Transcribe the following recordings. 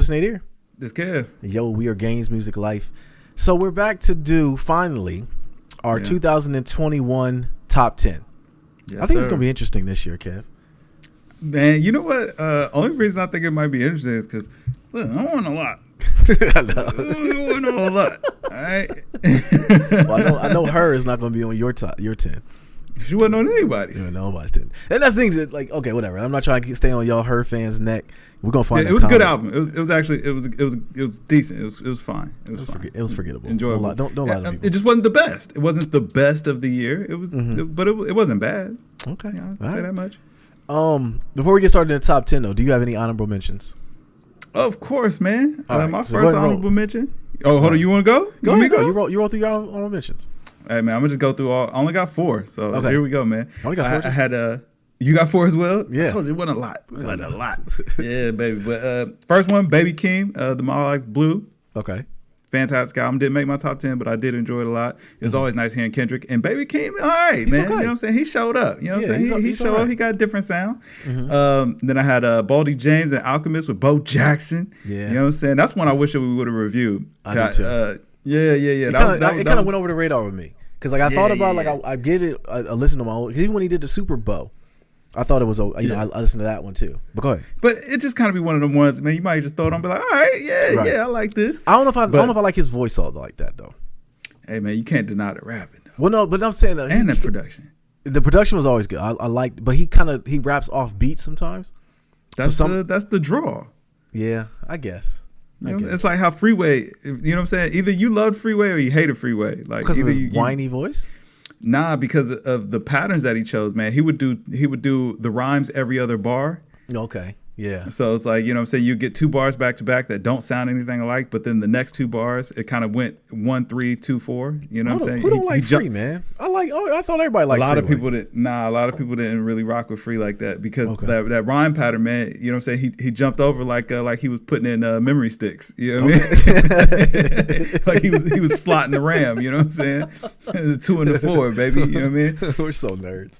This Nadir. This Kev. Yo, we are Gaines Music Life. So we're back to do, finally, our 2021 top 10. Yes, I think it's sir. going to be interesting this year, Kev. Man, you know what? Only reason I think it might be interesting is because, look, I want a lot. I know. I want a lot. All right. Well, I know her is not going to be on your 10. She wasn't on anybody's. Yeah, nobody's 10. And that's things that, like, okay, whatever. I'm not trying to stay on y'all her fans' neck. We're gonna find. It was a good album. It was actually it was decent. It was fine. It was fine. It was forgettable. Enjoyable. Don't lie to people. It just wasn't the best. It wasn't the best of the year. It was, but it wasn't bad. Okay, I'll say that much. Before we get started in the top 10, though, do you have any honorable mentions? Of course, man. Right, my so first roll. honorable mention. Oh, hold on. You want to go? Go ahead. You roll through your honorable mentions. Hey, man, I'm gonna just go through all. I only got 4, so here we go, man. I only got 4. I had you got 4 as well? Yeah. I told you it wasn't a lot. It wasn't a lot. Yeah, baby. But first one, Baby Keem, the Malak Blue. Okay. Fantastic album. Didn't make my top 10, but I did enjoy it a lot. It was always nice hearing Kendrick. And Baby Keem, all right, man. Okay. You know what I'm saying? He showed up. You know what I'm saying? He showed up. He got a different sound. Then I had Baldy James and Alchemist with Bo Jackson. Yeah. You know what I'm saying? That's one I wish we would have reviewed. I do too. Yeah. It kind of went over the radar with me. Because like I thought about like I get it. I listened to my own. Even when he did the Super Bowl, I thought it was. I listened to that one too. But go ahead. But it just kind of be one of them ones, man. You might just throw it on, and be like, all right, yeah, I like this. I don't know if I like his voice all like that though. Hey man, you can't deny the rapping though. Well, no, but I'm saying and the production. The production was always good. I liked, but he raps off beat sometimes. That's the draw. Yeah, I guess. It's like how Freeway, you know what I'm saying? Either you loved Freeway or you hated Freeway. Like because of his whiny voice? Nah, because of the patterns that he chose, man. He would do the rhymes every other bar. Okay. Yeah. So it's like, you know what I'm saying, you get 2 bars back to back that don't sound anything alike, but then the next 2 bars, it kind of went 1, 3, 2, 4. You know what I'm saying? Who don't like Free, man? I thought everybody liked Free. A lot of people didn't really rock with Free like that because that rhyme pattern, man, you know what I'm saying? He jumped over like he was putting in memory sticks. You know what I mean? Like he was slotting the RAM, you know what I'm saying? The 2 and the 4, baby. You know what I mean? We're so nerds.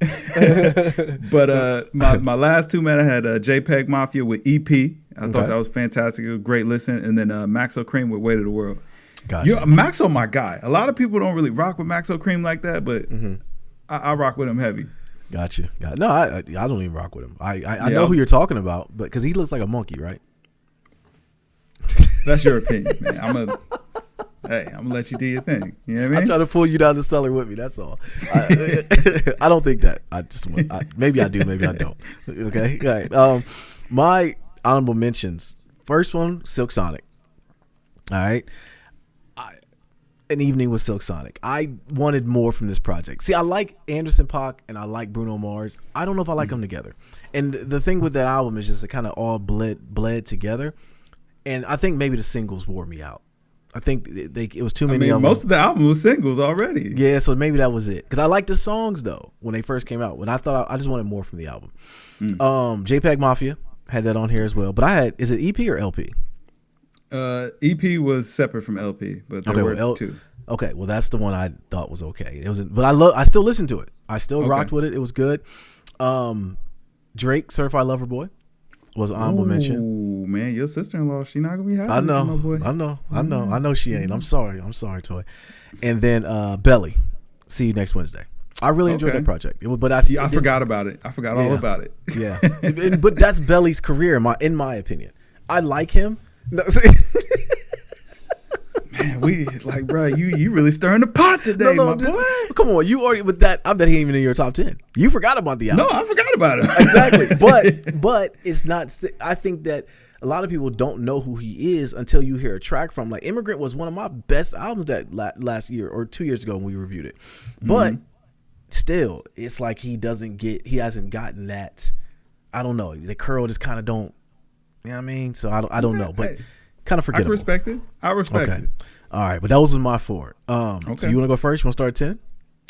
But my last 2, man, I had JPEG Mafia with EP. I thought that was fantastic. It was a great listen. And then Maxo Cream with Weight of the World. Gotcha. Maxo, my guy. A lot of people don't really rock with Maxo Cream like that, but I rock with him heavy. Gotcha. No, I don't even rock with him. I know who you're talking about, but because he looks like a monkey, right? That's your opinion, man. I'm gonna let you do your thing. You know what I mean? I'm trying to pull you down the cellar with me. That's all. I don't think that. Maybe I do. Maybe I don't. Okay. All right. My honorable mentions. First one, Silk Sonic. All right. An Evening with Silk Sonic. I wanted more from this project. See, I like Anderson .Paak and I like Bruno Mars. I don't know if I like them together. And the thing with that album is just it kind of all bled together. And I think maybe the singles wore me out. I think it was too many of them. Most of the album was singles already. Yeah, so maybe that was it. Because I liked the songs, though, when they first came out. When I thought I just wanted more from the album. JPEG Mafia had that on here as well. But is it EP or LP? EP was separate from LP, but there were 2. Okay, well that's the one I thought was okay. It was, but I still listened to it. I still rocked with it. It was good. Drake, Certified Lover Boy, was an honorable mention. Oh man, your sister-in-law, she not gonna be happy. I know, my boy. I know she ain't. I'm sorry, Toy. And then Belly, See You Next Wednesday. I really enjoyed that project. I forgot about it. I forgot all about it. Yeah, but that's Belly's career, in my opinion. I like him. No, man, bro, you really stirring the pot today, my boy. Come on, you already with that. I bet he ain't even in your top 10. You forgot about the album. No, I forgot about it. Exactly, but it's not. I think that a lot of people don't know who he is until you hear a track from. Like Immigrant was one of my best albums that last year or 2 years ago when we reviewed it. But still, it's like he hasn't gotten that. I don't know. The curl just kind of don't. You know what I mean? So I don't know, but kind of forgettable. I respect it. All right, but those was my 4. So you want to go first? You want to start at 10?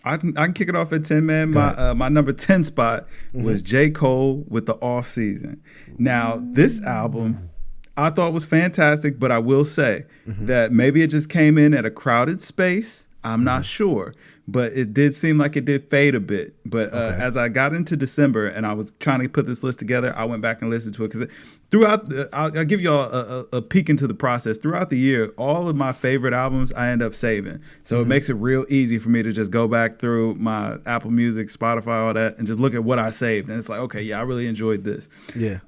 I can kick it off at 10, man. My number 10 spot was J. Cole with The Off Season. Now, this album I thought was fantastic, but I will say that maybe it just came in at a crowded space. I'm not sure. but it did seem like it did fade a bit. But as I got into December and I was trying to put this list together, I went back and listened to it because throughout, I'll give y'all a peek into the process. Throughout the year, all of my favorite albums I end up saving. So it makes it real easy for me to just go back through my Apple Music, Spotify, all that, and just look at what I saved. And it's like, okay, yeah, I really enjoyed this. Yeah.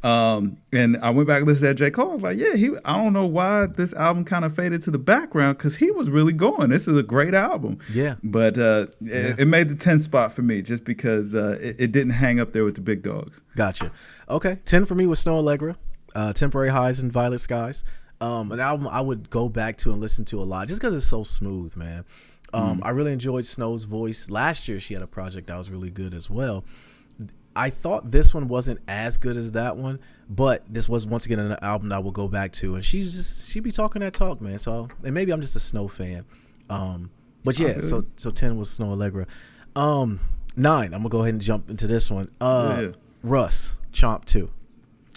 And I went back and listened to J. Cole. I was like, yeah, I don't know why this album kind of faded to the background because he was really going. This is a great album. Yeah. But it made the 10th spot for me just because it didn't hang up there with the big dogs. Gotcha. Okay. 10 for me was Snow Allegra. Temporary Highs and Violet Skies. An album I would go back to and listen to a lot just because it's so smooth, man. I really enjoyed Snow's voice. Last year she had a project that was really good as well. I thought this one wasn't as good as that one, but this was once again an album that I will go back to, and she be talking that talk, man. So, and maybe I'm just a Snow fan. But yeah, so 10 was Snow Allegra. 9, I'm gonna go ahead and jump into this one. Russ, Chomp 2.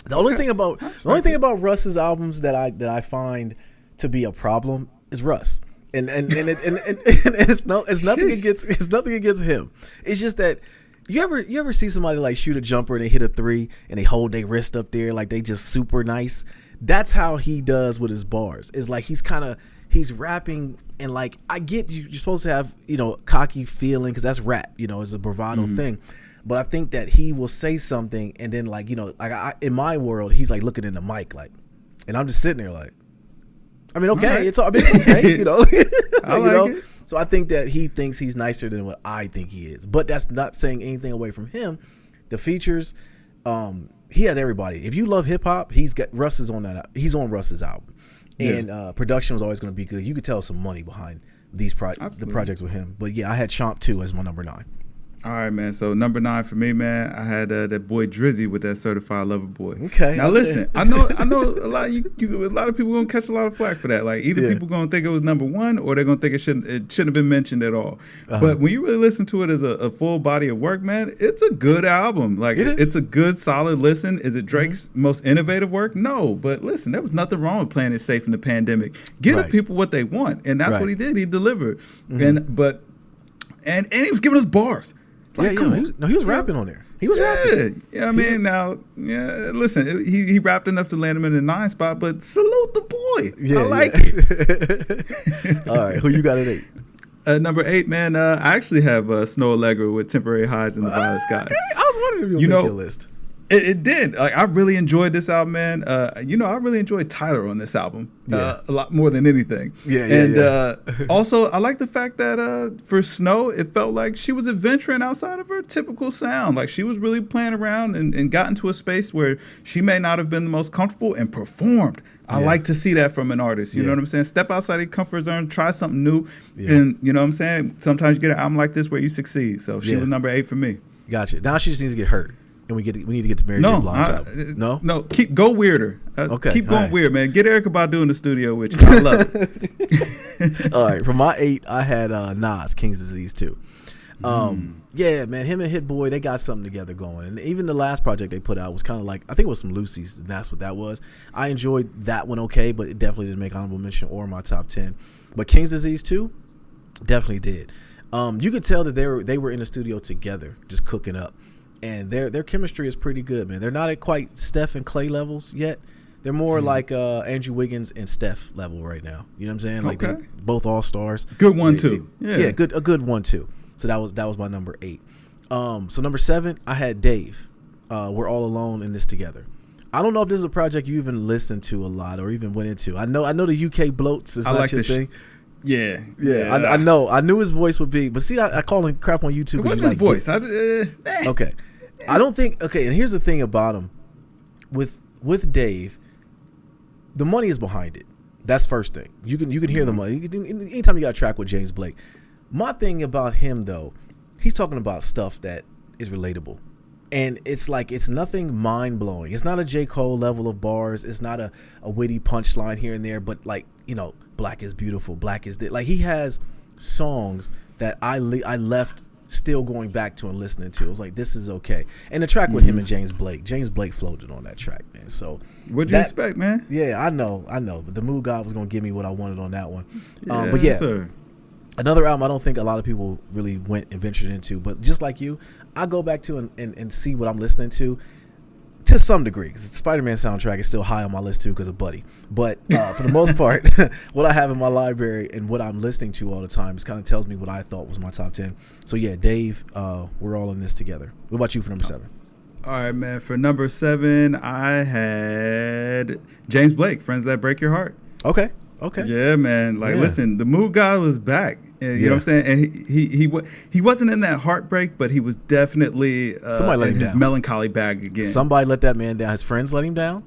The only thing about Russ's albums that I find to be a problem is Russ, and it's nothing against him. It's just that you ever see somebody like shoot a jumper and they hit a 3 and they hold their wrist up there like they just super nice. That's how he does with his bars. It's like he's rapping and like I get you're supposed to have cocky feeling because that's rap, it's a bravado thing. But I think that he will say something and then like in my world he's like looking in the mic like, and I'm just sitting there like, okay, it's okay, I like it. So I think that he thinks he's nicer than what I think he is, but that's not saying anything away from him. The features, he had everybody. If you love hip hop, he's on Russ's album, and production was always going to be good. You could tell some money behind the projects with him. But yeah, I had Chomp 2 as my number 9. All right, man. So number 9 for me, man, I had that boy Drizzy with that Certified Lover Boy. Okay. Now listen, I know a lot of people gonna catch a lot of flack for that. Like either people gonna think it was number 1 or they're gonna think it shouldn't have been mentioned at all. But when you really listen to it as a full body of work, man, it's a good album. Like it's a good solid listen. Is it Drake's most innovative work? No, but listen, there was nothing wrong with playing it safe in the pandemic. Give the people what they want, and that's what he did. He delivered, and he was giving us bars. Like, he was rapping on there. He was rapping. Yeah, listen, he rapped enough to land him in the 9 spot, but salute the boy. Yeah, I like it. All right, who you got at 8? Number 8, man, I actually have Snow Allegra with Temporary Highs and the Violet Skies. I was wondering if you make your list. It did. Like I really enjoyed this album, man. I really enjoyed Tyler on this album a lot more than anything. Also, I like the fact that for Snow, it felt like she was adventuring outside of her typical sound. Like she was really playing around and got into a space where she may not have been the most comfortable and performed. I like to see that from an artist. You know what I'm saying? Step outside your comfort zone, try something new, and you know what I'm saying. Sometimes you get an album like this where you succeed. So she was number 8 for me. Gotcha. Now she just needs to get hurt. And we need to get to Mary J. Blige album. No. Go weirder. Keep going weird, man. Get Erykah Badu in the studio with you. I love it. All right, for my 8, I had Nas, King's Disease 2. Yeah, man, him and Hit Boy, they got something together going. And even the last project they put out was kind of like, I think it was some Lucy's, and that's what that was. I enjoyed that one okay, but it definitely didn't make honorable mention or my top 10. But King's Disease 2 definitely did. You could tell that they were in the studio together, just cooking up. And their chemistry is pretty good, man. They're not at quite Steph and Clay levels yet. They're more like Andrew Wiggins and Steph level right now. You know what I'm saying? Like they both all-stars. Good one too. A good one too. So that was my number 8. So number 7, I had Dave. We're all alone in this together. I don't know if this is a project you even listened to a lot or even went into. I know the UK bloats is not your thing. I know. I knew his voice would be, but see, I call him crap on YouTube. What's his voice? Okay. I don't think. Okay, and here's the thing about him, with Dave, the money is behind it. That's first thing. You can hear the money. Anytime you got a track with James Blake. My thing about him though, he's talking about stuff that is relatable, and it's like it's nothing mind blowing. It's not a J. Cole level of bars. It's not a witty punchline here and there. But like Black is beautiful. Black is like he has songs that I left still going back to and listening to. It was like, this is okay. And the track with him and James Blake floated on that track, man. So what'd you expect, man? Yeah, I know. But the Mood God was gonna give me what I wanted on that one. Sir. Another album I don't think a lot of people really went and ventured into, but just like you, I go back to and see what I'm listening to some degree. Because the Spider-Man soundtrack is still high on my list too because of Buddy. But for the most part, what I have in my library and what I'm listening to all the time just kind of tells me what I thought was my top 10. So yeah, Dave, we're all in this together. What about you for number 7? All right, man. For number 7, I had James Blake, Friends That Break Your Heart. Okay. Yeah, man. Like, listen, the Mood God was back. You know what I'm saying? And he wasn't in that heartbreak, but he was definitely somebody let him his down. Melancholy bag again. Somebody let that man down. His friends let him down.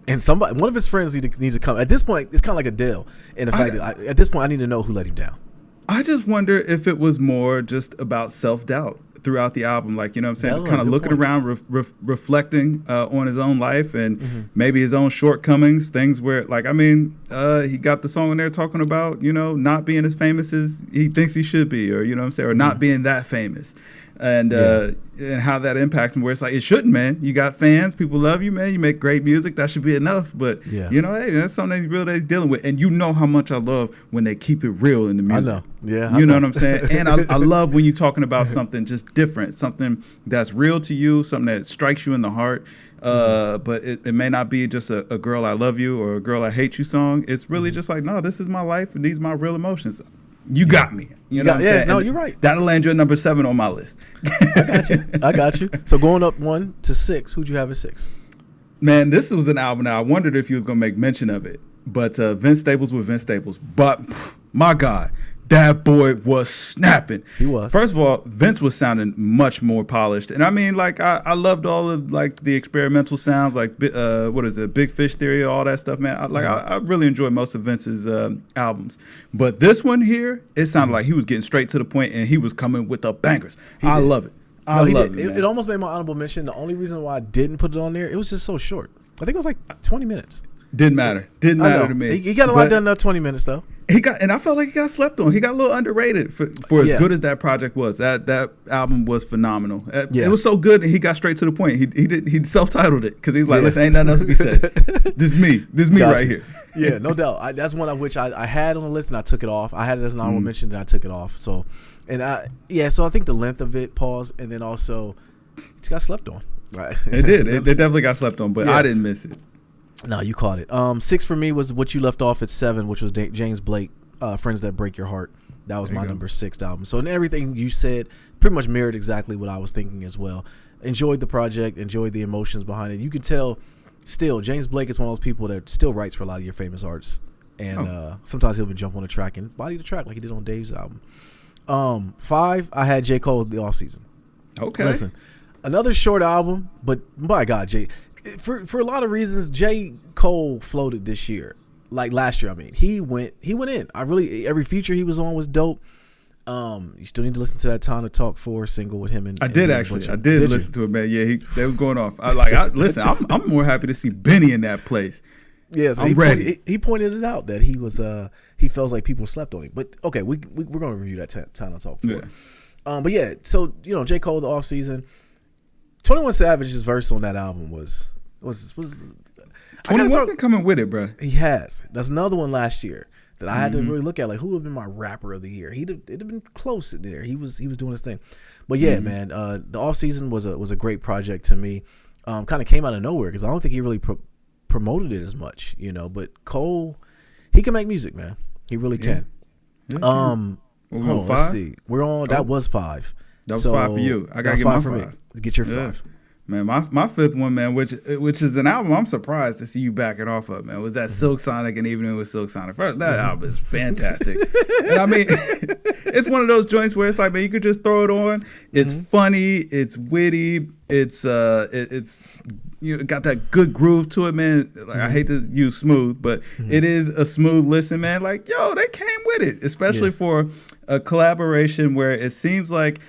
And one of his friends needs to come. At this point, it's kind of like Adele. And the fact that at this point, I need to know who let him down. I just wonder if it was more just about self-doubt throughout the album. Like, you know what I'm saying? Just kind of looking around, reflecting on his own life and maybe his own shortcomings, things where, like, I mean, he got the song in there talking about, you know, not being as famous as he thinks he should be, or, you know what I'm saying, or not being that famous. And how that impacts him, where it's like, it shouldn't, man. You got fans, people love you, man. You make great music, that should be enough. But you know, hey, that's something real that he's dealing with. And you know how much I love when they keep it real in the music. I know, yeah, you know what I'm saying. And I love when you're talking about something just different, something that's real to you, something that strikes you in the heart. But it may not be just a girl I love you or a girl I hate you song. It's really just like, no, this is my life and these are my real emotions. You got me. You know what I'm saying? No, you're right. That'll land you at number 7 on my list. I got you. So going up 1 to 6, who'd you have at 6? Man, this was an album that I wondered if you was going to make mention of it. But Vince Staples with Vince Staples. But my God, that boy was snapping. He was. First of all, Vince was sounding much more polished. And I mean, like, I loved all of, like, the experimental sounds, like, what is it, Big Fish Theory, all that stuff, man. I really enjoyed most of Vince's albums. But this one here, it sounded like he was getting straight to the point and he was coming with the bangers. I love it. I love it. It almost made my honorable mention. The only reason why I didn't put it on there, it was just so short. I think it was like 20 minutes. Didn't matter to me. He got a lot done in that 20 minutes, though. And I felt like he got slept on. He got a little underrated for as good as that project was. That album was phenomenal. It was so good, and he got straight to the point. He self-titled it because he's like, listen, ain't nothing else to be said. This is me right here. Yeah, no doubt. That's one of which I had on the list, and I took it off. I had it as an honorable mention, and I took it off. So, so I think the length of it, pause, and then also it got slept on. Right? It did. It definitely got slept on, but I didn't miss it. No, you caught it. 6 for me was what you left off at 7, which was James Blake, Friends That Break Your Heart. That was my number 6 album. So, and everything you said pretty much mirrored exactly what I was thinking as well. Enjoyed the project, enjoyed the emotions behind it. You can tell still, James Blake is one of those people that still writes for a lot of your famous artists. And sometimes he'll even jump on the track and body the track like he did on Dave's album. 5, I had J. Cole, The Off Season. Okay. Listen, another short album, but my God, for a lot of reasons, J. Cole floated this year. Like last year, I mean, he went in. Every feature he was on was dope. You still need to listen to that Time to Talk 4 single with him. I did listen to it, man. Yeah, that was going off. Listen, I'm more happy to see Benny in that place. Yes, I'm ready. He pointed it out that he was he feels like people slept on him. But okay, we're gonna review that Time to Talk 4. Yeah. But yeah, so you know, J. Cole, The Off Season. 21 Savage's verse on that album was 21 been coming with it, bro. He has. That's another one last year that I had to really look at. Like, who would have been my rapper of the year? It'd have been close in there. He was doing his thing. But yeah, man, The Off Season was a great project to me. Kind of came out of nowhere because I don't think he really promoted it as much, you know. But Cole, he can make music, man. He really can. Let's see. We're on. That was 5. That was 5 for you. I gotta get my 5. Get your 5. Man, my 5th one, man, which is an album I'm surprised to see you back it off of, man, was that Silk Sonic and Evening with Silk Sonic. First, that album is fantastic. And I mean, it's one of those joints where it's like, man, you could just throw it on. It's funny, it's witty, it's you got that good groove to it, man. Like, I hate to use smooth, but it is a smooth listen, man. Like, yo, they came with it, especially for a collaboration where it seems like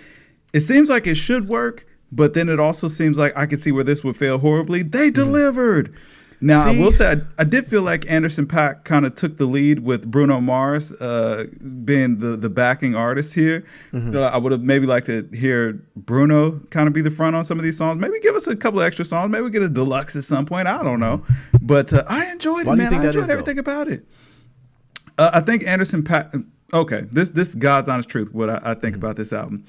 it should work. But then it also seems like I could see where this would fail horribly. They delivered. Now, I will say I did feel like Anderson .Paak kind of took the lead with Bruno Mars being the backing artist here. I would have maybe liked to hear Bruno kind of be the front on some of these songs. Maybe give us a couple of extra songs. Maybe we get a deluxe at some point. I don't know. But I enjoyed it, man. I enjoyed everything about it. I think Anderson .Paak, Okay, this God's honest truth. What I think about this album,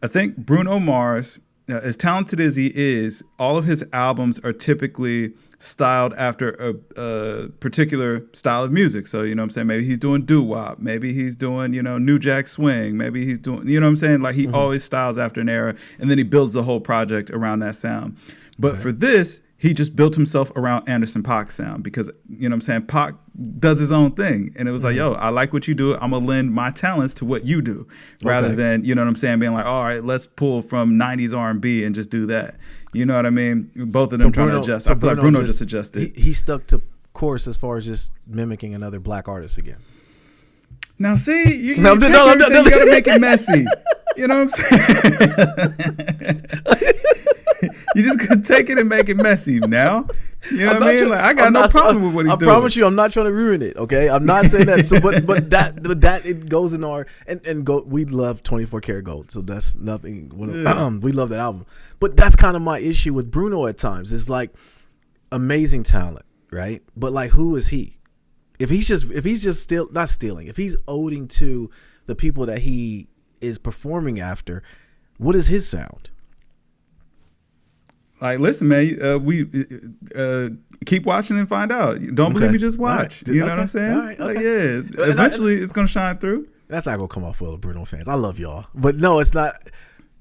I think Bruno Mars, as talented as he is, all of his albums are typically styled after a particular style of music. So, you know what I'm saying? Maybe he's doing doo-wop. Maybe he's doing, New Jack Swing. Maybe he's doing, you know what I'm saying? Like he always styles after an era, and then he builds the whole project around that sound. But for this, he just built himself around Anderson .Paak's sound because, you know what I'm saying, Paak does his own thing. And it was like, yo, I like what you do. I'm going to lend my talents to what you do rather than, you know what I'm saying, being like, all right, let's pull from 90s R&B and just do that. You know what I mean? Both of them trying to adjust. I feel like Bruno just adjusted. He stuck to course as far as just mimicking another black artist again. Now, see, you got to make it messy. You know what I'm saying? You just gonna take it and make it messy now. You know what I mean? Like, I got no problem with what he's doing. I promise you, I'm not trying to ruin it. Okay, I'm not saying that. So, but that it goes in our and go. We love 24 Karat Gold, so that's nothing. We love that album, but that's kind of my issue with Bruno at times. It's like amazing talent, right? But like, who is he? If he's just still not stealing, if he's owing to the people that he is performing after, what is his sound? Like, listen, man, we keep watching and find out. Don't believe me, just watch. Right. You know what I'm saying? Right. Okay. Like, yeah, eventually it's going to shine through. That's not going to come off well, Bruno fans. I love y'all. But no, it's not.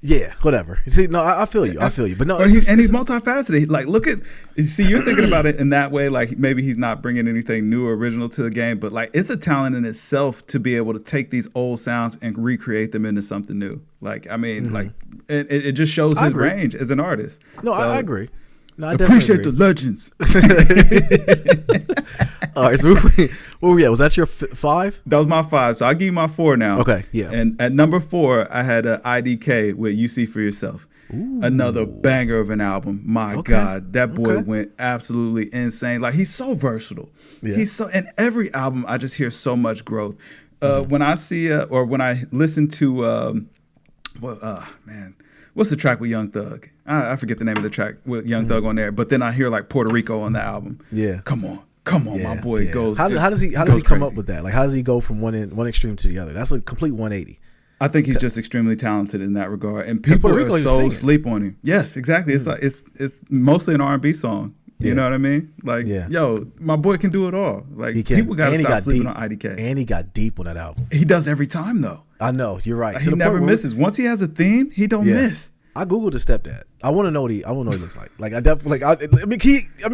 Yeah, whatever. See, no, I feel you. But no, he's multifaceted. Like, look at, see, you're thinking about it in that way. Like, maybe he's not bringing anything new or original to the game, but like, it's a talent in itself to be able to take these old sounds and recreate them into something new. Like, I mean, like, it just shows his range as an artist. No, so, I agree. No, I appreciate the legends. All right, so where we at? Was that your 5? That was my 5. So I'll give you my 4 now. Okay, yeah. And at number 4, I had IDK with You See For Yourself. Ooh. Another banger of an album. My God, that boy went absolutely insane. Like, he's so versatile. Yeah. In every album, I just hear so much growth. When I see or when I listen to man, what's the track with Young Thug? I forget the name of the track with Young Thug on there, but then I hear like Puerto Rico on the album. Yeah. Come on, my boy goes. How does he come up with that? Like, how does he go from one extreme to the other? That's a complete 180. I think he's just extremely talented in that regard, and people are so sleep on him. Yes, exactly. It's like it's mostly an R&B song. You know what I mean? Like, yo, my boy can do it all. Like, people gotta stop sleeping on IDK. And he got deep on that album. He does every time though. I know, you're right. Like, he never misses. Once he has a theme, he don't miss. I googled his stepdad. I want to know what he looks like. Like, I definitely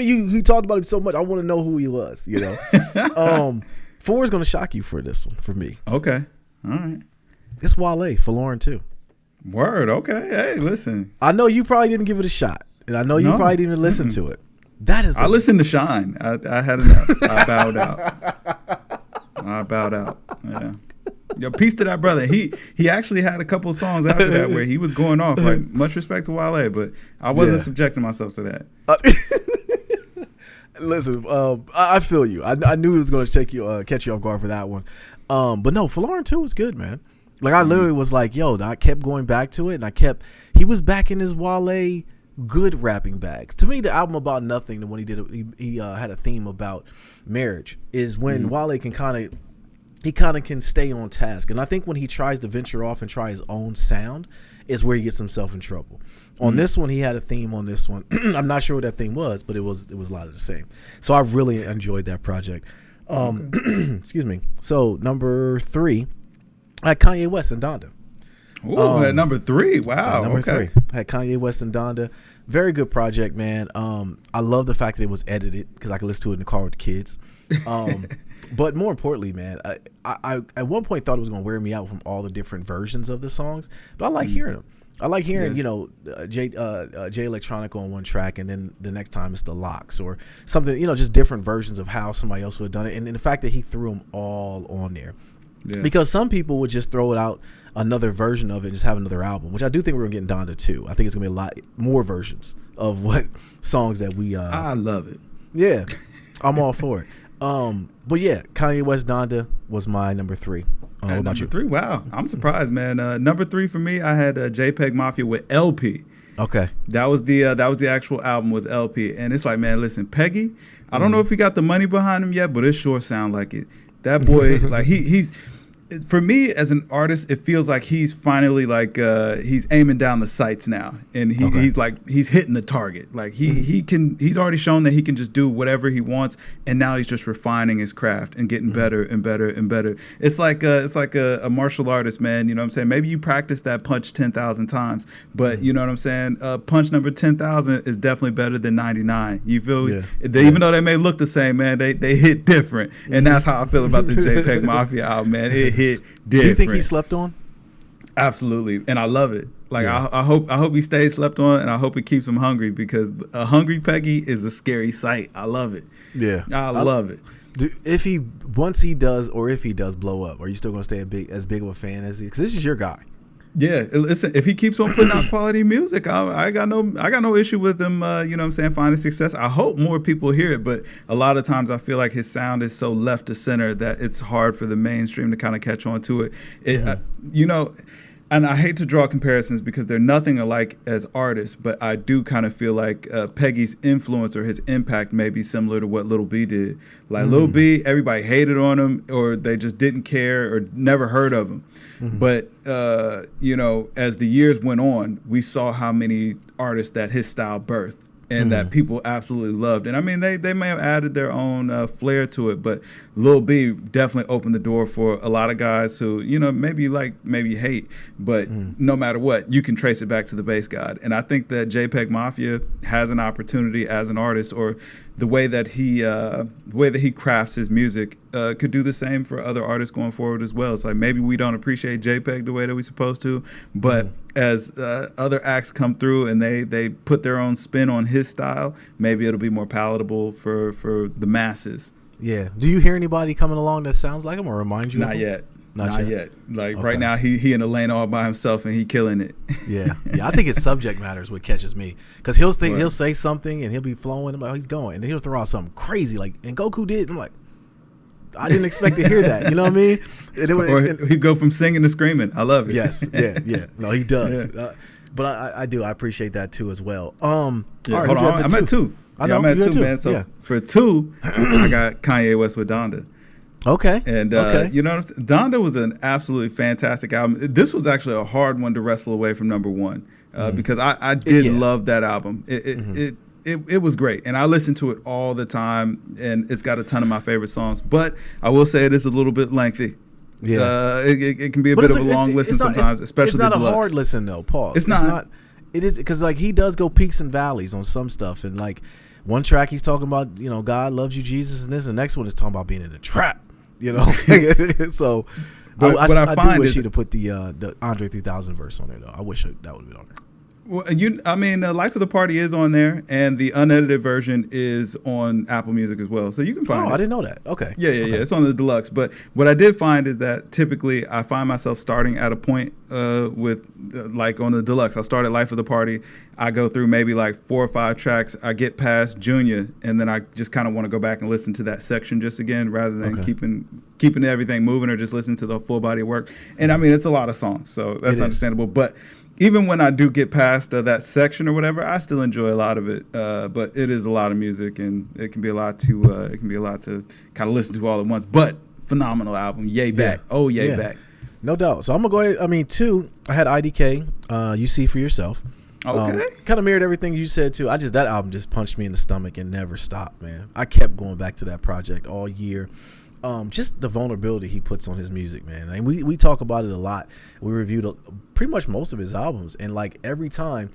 you talked about him so much. I want to know who he was. You know, 4 is gonna shock you for this one for me. Okay, all right. It's Wale for Lauren too. Word. Okay. Hey, listen. I know you probably didn't give it a shot, and I know you probably didn't even listen to it. I listened to Shine. I had enough. I bowed out. Yeah. Yo, peace to that brother. He actually had a couple of songs after that where he was going off. Like, much respect to Wale, but I wasn't subjecting myself to that. Listen, I feel you. I knew it was going to catch you off guard for that one. But no, for Lauren too was good, man. Like, I literally was like, yo, I kept going back to it, and he was back in his Wale good rapping bags. To me, the album About Nothing, the one he had a theme about marriage, is when Wale can kind of stay on task. And I think when he tries to venture off and try his own sound is where he gets himself in trouble. On this one, he had a theme on this one. I'm not sure what that theme was, but it was a lot of the same. So I really enjoyed that project. Excuse me. So number 3, I had Kanye West and Donda. Ooh, at number 3. Wow. Number 3. I had Kanye West and Donda. Very good project, man. I love the fact that it was edited because I could listen to it in the car with the kids. But more importantly, man, I at one point thought it was going to wear me out from all the different versions of the songs, but I like hearing them. I like hearing, Jay Electronica on one track, and then the next time it's the Locks or something, just different versions of how somebody else would have done it. And the fact that he threw them all on there. Yeah. Because some people would just throw it out another version of it and just have another album, which I do think we're going to get in Donda too. I think it's going to be a lot more versions of what songs that we... I love it. Yeah, I'm all for it. But yeah, Kanye West Donda was my number 3. What about number you? 3? Wow, I'm surprised, man. Number 3 for me, I had JPEG Mafia with LP. Okay, that was the actual album, was LP, and it's like, man, listen, Peggy. I don't know if he got the money behind him yet, but it sure sound like it. That boy, like he's For me as an artist, it feels like he's finally like he's aiming down the sights now, and he's hitting the target. Like he's already shown that he can just do whatever he wants, and now he's just refining his craft and getting better and better and better. It's like a martial artist, man. You know what I'm saying? Maybe you practice that punch 10,000 times, but you know what I'm saying? Punch number 10,000 is definitely better than 99. You feel? Yeah. Even though they may look the same, man, they hit different, and that's how I feel about the JPEG Mafia album, man. It hit different. Do you think he slept on? Absolutely, and I love it. Like I hope he stays slept on, and I hope it keeps him hungry, because a hungry Peggy is a scary sight. I love it. Yeah, I love it. If he does blow up, are you still gonna stay as big of a fan as he? Because this is your guy. Yeah, listen, if he keeps on putting out quality music, I got no issue with him, you know what I'm saying, finding success. I hope more people hear it, but a lot of times I feel like his sound is so left to center that it's hard for the mainstream to kind of catch on to it. You know, and I hate to draw comparisons because they're nothing alike as artists, but I do kind of feel like Peggy's influence or his impact may be similar to what Lil B did. Like Lil B, everybody hated on him, or they just didn't care or never heard of him. But, you know, as the years went on, we saw how many artists that his style birthed and that people absolutely loved. And I mean, they may have added their own flair to it, but Lil B definitely opened the door for a lot of guys who, you know, maybe hate, but no matter what, you can trace it back to the bass god. And I think that JPEG Mafia has an opportunity as an artist, or the way that he crafts his music could do the same for other artists going forward as well. It's like maybe we don't appreciate JPEG the way that we're supposed to, but as other acts come through and they put their own spin on his style, maybe it'll be more palatable for the masses. Yeah. Do you hear anybody coming along that sounds like him or remind you? Not yet. Not yet. Like right now, he in the lane all by himself and he killing it. Yeah. I think his subject matter is what catches me, because he'll say something and he'll be flowing. I'm like, oh, he's going, and then he'll throw out something crazy like, and Goku did. I'm like, I didn't expect to hear that. You know what I mean? Or he'd go from singing to screaming. I love it. Yes. Yeah. No, he does. Yeah. But I do. I appreciate that too as well. All right, hold on. I'm at 2. I'm at 2, man. So for 2, I got Kanye West with Donda. Okay. And you know what I'm saying? Donda was an absolutely fantastic album. This was actually a hard one to wrestle away from number 1 because I did love that album. It was great, and I listen to it all the time, and it's got a ton of my favorite songs. But I will say it is a little bit lengthy. Yeah, it can be a bit of a long listen sometimes, especially it's not the deluxe. A hard listen though. Pause. It's not. It is, because like he does go peaks and valleys on some stuff, and like one track he's talking about, you know, God loves you, Jesus, and this. The next one is talking about being in a trap. You know, so. But I do wish you to put the Andre 3000 verse on there though. I wish that would have been on there. Well, Life of the Party is on there, and the unedited version is on Apple Music as well, so you can find it. I didn't know that. Okay. Yeah. It's on the deluxe. But what I did find is that typically I find myself starting at a point with like on the deluxe. I'll start at Life of the Party. I go through maybe like 4 or 5 tracks. I get past Junior, and then I just kind of want to go back and listen to that section just again, rather than keeping everything moving or just listen to the full body of work. And I mean, it's a lot of songs, so that's understandable. But even when I do get past that section or whatever, I still enjoy a lot of it. But it is a lot of music, and it can be a lot to kind of listen to all at once. But phenomenal album, yay back, back. No doubt. So I'm gonna go ahead. I mean, 2, I had IDK. You See for Yourself. Okay. Kind of mirrored everything you said too. That album just punched me in the stomach and never stopped, man. I kept going back to that project all year. Just the vulnerability he puts on his music, man. And we talk about it a lot. We reviewed pretty much most of his albums, and like every time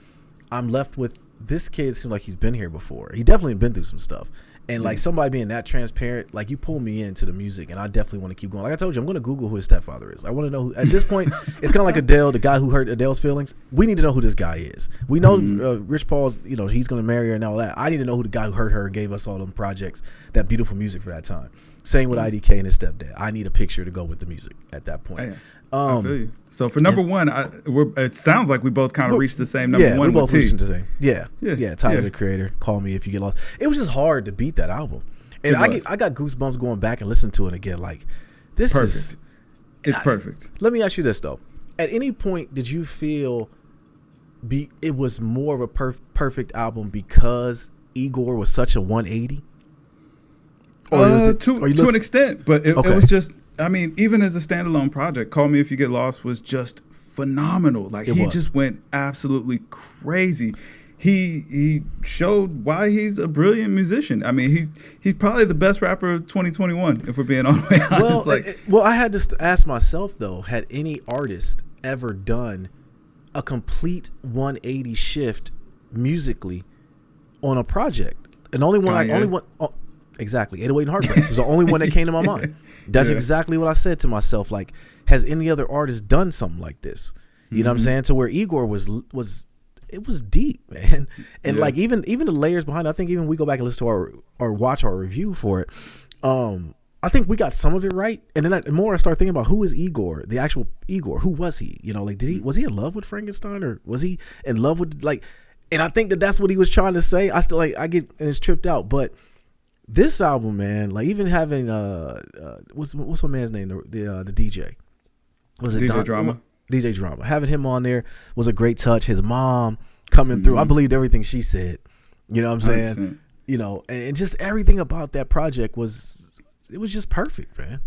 I'm left with, this kid seems like he's been here before. He definitely been through some stuff. And like somebody being that transparent, like you pull me into the music, and I definitely want to keep going. Like I told you, I'm going to Google who his stepfather is. I want to know who, at this point, it's kind of like Adele, the guy who hurt Adele's feelings. We need to know who this guy is. We know Rich Paul's, you know, he's going to marry her and all that. I need to know who the guy who hurt her and gave us all them projects, that beautiful music for that time. Same with IDK and his stepdad. I need a picture to go with the music at that point. I feel you. So for number 1, it sounds like we both kind of reached the same number 1. Yeah, we both reached the same. Yeah. Tyler, the Creator, Call Me If You Get Lost. It was just hard to beat that album, and I got goosebumps going back and listening to it again. Like, this perfect. Is it's perfect. Let me ask you this though: at any point did you feel it was more of a perfect album because Igor was such a 180? To an extent, but it was just I mean, even as a standalone project, Call Me If You Get Lost was just phenomenal. Like, he just went absolutely crazy. He showed why he's a brilliant musician. I mean, he's probably the best rapper of 2021, if we're being all the way honest. Well, I had to ask myself, though, had any artist ever done a complete 180 shift musically on a project? And only one, exactly, 808 and Heartbreaks was the only one that came to my mind. That's exactly what I said to myself. Like, has any other artist done something like this? You know what I'm saying? To where Igor was it was deep, man. And like even the layers behind it, I think even we go back and listen to or watch our review for it. I think we got some of it right. And then the more I start thinking about who is Igor, the actual Igor, who was he? You know, like was he in love with Frankenstein, or was he in love with and I think that's what he was trying to say. I still I get, and it's tripped out, but this album, man, like even having what's my man's name, the DJ, was it DJ Drama? DJ Drama. Having him on there was a great touch. His mom coming through, I believed everything she said. You know what I'm saying? 100%. You know, and just everything about that project was just perfect, man.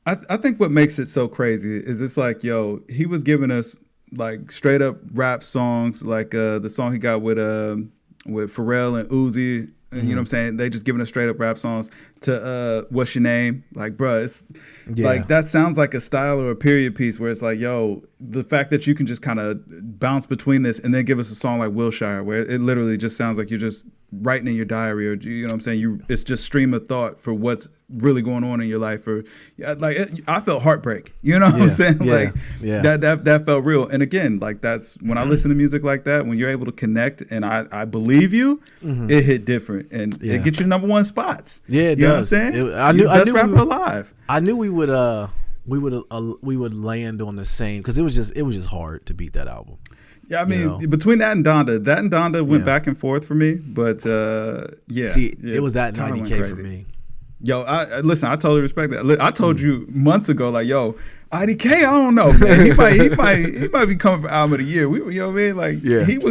I think what makes it so crazy is it's like, yo, he was giving us like straight up rap songs, like the song he got with Pharrell and Uzi. You know what I'm saying? They just giving us straight up rap songs to What's Your Name? Like, bruh, it's like that sounds like a style or a period piece where it's like, yo, the fact that you can just kind of bounce between this and then give us a song like Wilshire, where it literally just sounds like you're just writing in your diary, or you know what I'm saying? It's just stream of thought for what's really going on in your life. Or like, I felt heartbreak. You know what I'm saying? Like that felt real. And again, like that's when I listen to music like that, when you're able to connect and I believe you, it hit different and it gets you #1 spots. Yeah, it you does. Know what I'm saying? I knew rapper alive. I knew we would land on the same, because it was just hard to beat that album. Yeah, I mean, between that and Donda went back and forth for me, but it was that 90K for me. Yo, listen, I totally respect that. I told you months ago, like, yo, IDK, I don't know, man. He might be coming for album of the year. You know what I mean? Like,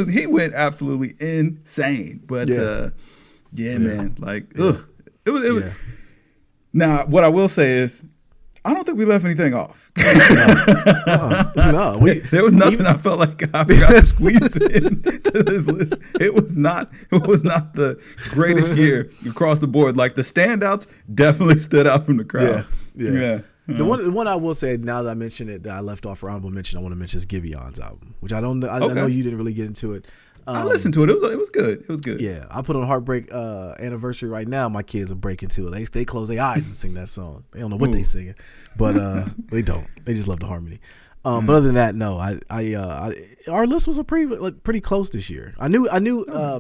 he went absolutely insane. But man, like, it was. Now, what I will say is, I don't think we left anything off. No, there was nothing I felt like I forgot to squeeze into this list. It was not the greatest year across the board. Like, the standouts definitely stood out from the crowd. Yeah. The one I will say, now that I mentioned it, that I left off for honorable mention, I want to mention is Giveon's album, which I know you didn't really get into it. I listened to it. It was good. It was good. Yeah, I put on Heartbreak Anniversary right now. My kids are breaking to it. They close their eyes and sing that song. They don't know what they singing, but they don't. They just love the harmony. But other than that, no. Our list was pretty close this year. I knew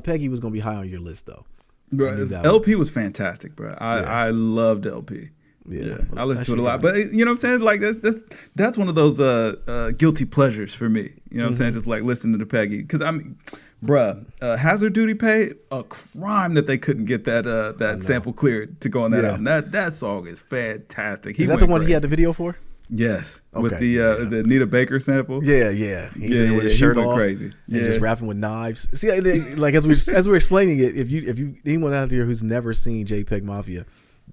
Peggy was gonna be high on your list though. Bro, LP was fantastic, bro. I loved LP. Yeah, I listened to it a lot, but you know what I'm saying? Like that's one of those guilty pleasures for me. You know what I'm saying? Just like listening to Peggy, because bruh, Hazard Duty Pay, a crime that they couldn't get that sample cleared to go on that album. That song is fantastic. Is that the one crazy. He had the video for? Yes, okay. With the is it Anita Baker sample? Yeah. He's in with his shirt off, crazy. Yeah, just rapping with knives. See, like as we're explaining it, if you anyone out there who's never seen JPEG Mafia,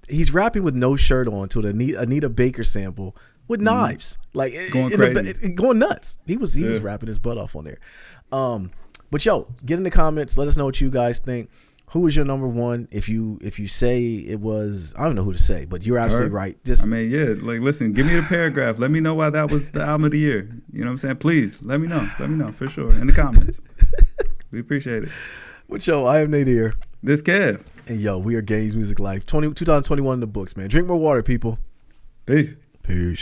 he's rapping with no shirt on to an Anita Baker sample with knives, like going crazy, going nuts. He was rapping his butt off on there. But yo, get in the comments. Let us know what you guys think. Who was your #1? If you say it was, I don't know who to say, but you're absolutely right. Just, like listen, give me the paragraph. Let me know why that was the album of the year. You know what I'm saying? Please let me know. Let me know for sure in the comments. We appreciate it. But yo, I am Nadir. This Kev. And yo, we are Games Music Life. 2021 in the books, man. Drink more water, people. Peace. Peace.